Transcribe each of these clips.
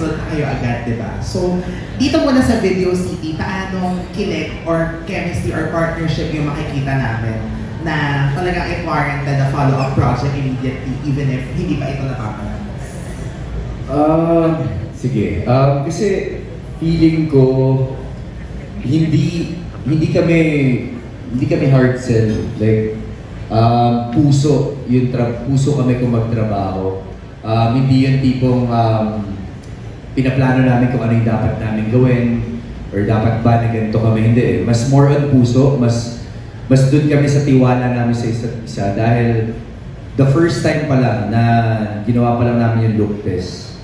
sunod-sunod na kayo agad, di ba? So, dito muna sa Video City, paanong kilig or chemistry or partnership yung makikita namin na talagang i-warranted na follow-up project immediately even if hindi pa ito napapanood? Sige. Kasi feeling ko hindi kami hard sell. Like, puso kami kung magtrabaho. Hindi yung tipong pinaplano namin kung ano yung dapat namin gawin or dapat ba na ganito kami. Hindi eh. Mas more on puso, mas dun kami sa tiwala namin sa isa't isa. Dahil the first time pa lang na ginawa pa lang namin yung look test,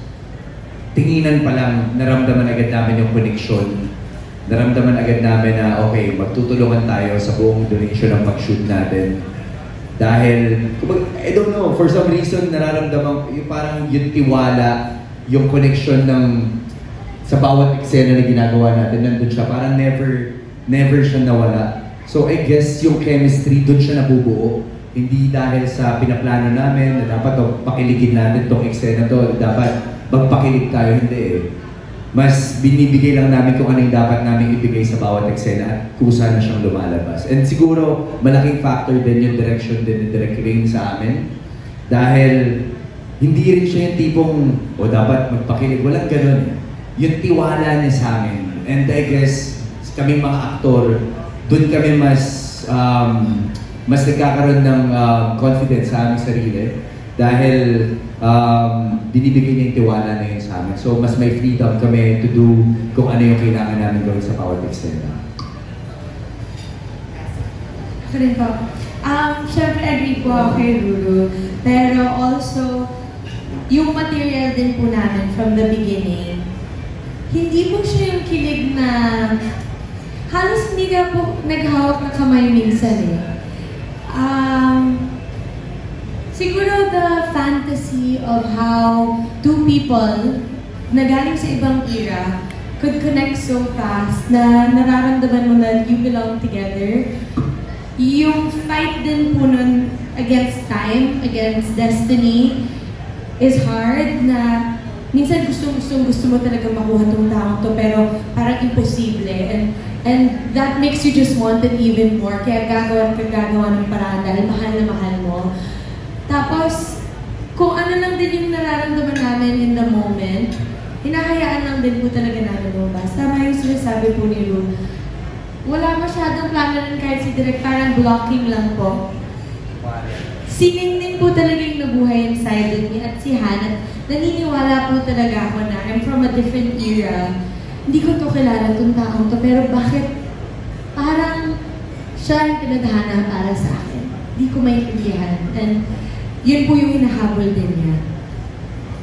tinginan pa lang, naramdaman agad namin yung connection. Naramdaman agad namin na okay, magtutulungan tayo sa buong duration ng pag-shoot natin. Dahil, I don't know, for some reason, nararamdaman yung parang yung tiwala, yung connection sa bawat eksena na ginagawa natin, nandun siya. Parang never siya nawala. So I guess yung chemistry, dun siya nabubuo. Hindi dahil sa pinaplano namin na dapat pakiligin natin itong eksena to, dapat magpakilig tayo, hindi eh. Mas binibigay lang namin kung ano yung dapat namin ibigay sa bawat eksena at kusa na siyang lumalabas. And siguro, malaking factor din yung direction din ni Direk Rain sa amin. Dahil hindi rin siya yung tipong, dapat magpakilig. Walang ganun. Yung tiwala niya sa amin. And I guess, kaming mga aktor, doon kami mas nagkakaroon ng confidence sa aming sarili. Dahil binibigay niya yung tiwala na yun sa amin. So, mas may freedom kami to do kung ano yung kailangan namin gawin sa bawat eksena. Ako rin po. Siyempre, agree po ako kay Ruru. Pero also, yung material din po namin from the beginning, hindi po siya yung kilig na halos hindi ka po naghawak na kamay minsan eh. Siguro the fantasy of how two people na galing sa ibang era could connect so fast na nararamdaman mo na you belong together. Yung fight din po nun against time, against destiny is hard na minsan gusto mo talaga makuha tong taong to pero parang imposible. And that makes you just want it even more. Kaya gagawa ng paraan dahil mahal na mahal mo. Tapos, kung ano lang din yung nararamdaman namin in the moment, hinahayaan lang din po talaga namin lumabas. Tama yung sinasabi po ni Ru. Wala masyadong plano rin kahit si Direk, parang blocking lang po. Singing din po talaga yung nabuhay inside niya at si Hannah. Naniniwala po talaga ako na I'm from a different era. Hindi ko to kilala itong taong to, pero bakit parang siya yung pinadhana para sa akin. Hindi ko maintindihan. And yun po yung hinahabol din niya.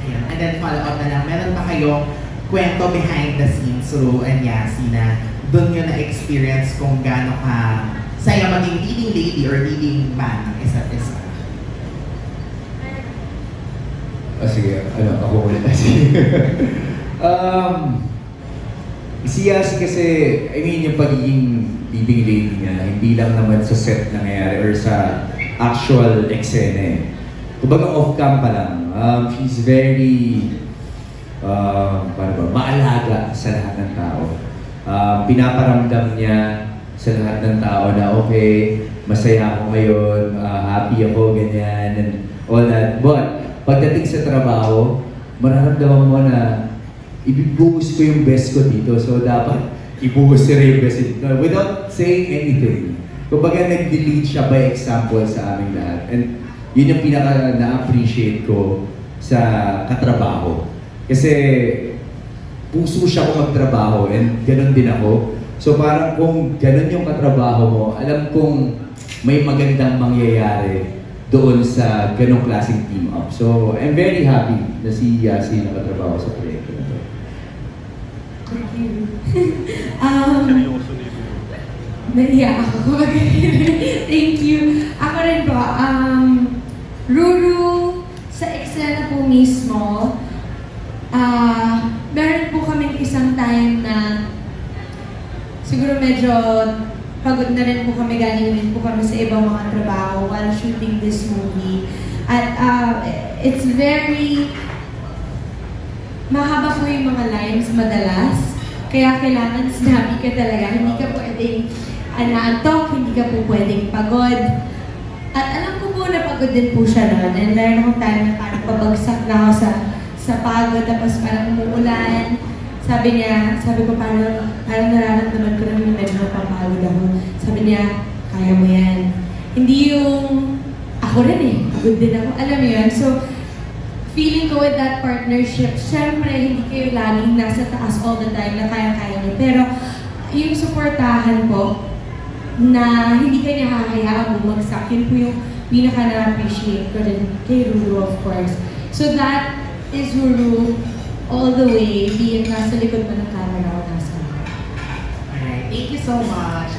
Ayan. And then follow up na lang, meron ba kayong kwento behind the scenes, Ru and Yasi, na doon nyo na-experience kung gaano ka saya maging leading lady or leading man ng isa't isa? Sige, ako ulit. Si Yasi kasi, I mean, yung pagiging leading lady niya, hindi lang naman sa set nangyayari or sa actual eksena eh. Kumbaga off-cam pa lang, she's very, maalaga sa lahat ng tao. Pinaparamdam niya sa lahat ng tao na okay, masaya ako ngayon, happy ako, ganyan, and all that. But, pagdating sa trabaho, mararamdaman mo na ibibuhos ko yung best ko dito, so dapat ibuhos nila yung best dito without saying anything. Kumbaga nag-delete siya by example sa aming lahat. And yun yung pinaka na-appreciate ko sa katrabaho. Kasi puso siya kung magtrabaho and ganun din ako. So parang kung ganun yung katrabaho mo, alam kong may magandang mangyayari doon sa ganong klaseng team up. So I'm very happy na si Yasi nakatrabaho sa proyekto na to. Thank you. Naiya ako. Thank you. Ako rin po, Ruru, sa eksena po mismo, meron po kaming isang time na siguro medyo pagod na rin po kami, galing rin po kami sa ibang mga trabaho while shooting this movie. At it's very mahaba po yung mga lines madalas. Kaya kailangan snappy ka talaga. Hindi ka pwedeng naantok, hindi ka po pwedeng pagod. At alam ko po na pagod din po siya noon. And meron akong time na parang pabagsak na ako sa pagod, tapos parang umuulan. Sabi ko parang nararamdaman ko na medyo napapagod ako. Sabi niya, kaya mo yan. Hindi yung ako rin eh, pagod din ako. Alam mo yun? So, feeling ko with that partnership, syempre hindi kayo laging nasa taas all the time na kaya-kaya niyo. Pero yung supportahan po, na hindi ka niya hahayaan bumagsak, yun po yung pinaka na-appreciate ko rin kay Ruru, of course. So that is Ruru all the way, being nasa likod mo ng camera o nasa. Alright, thank you so much.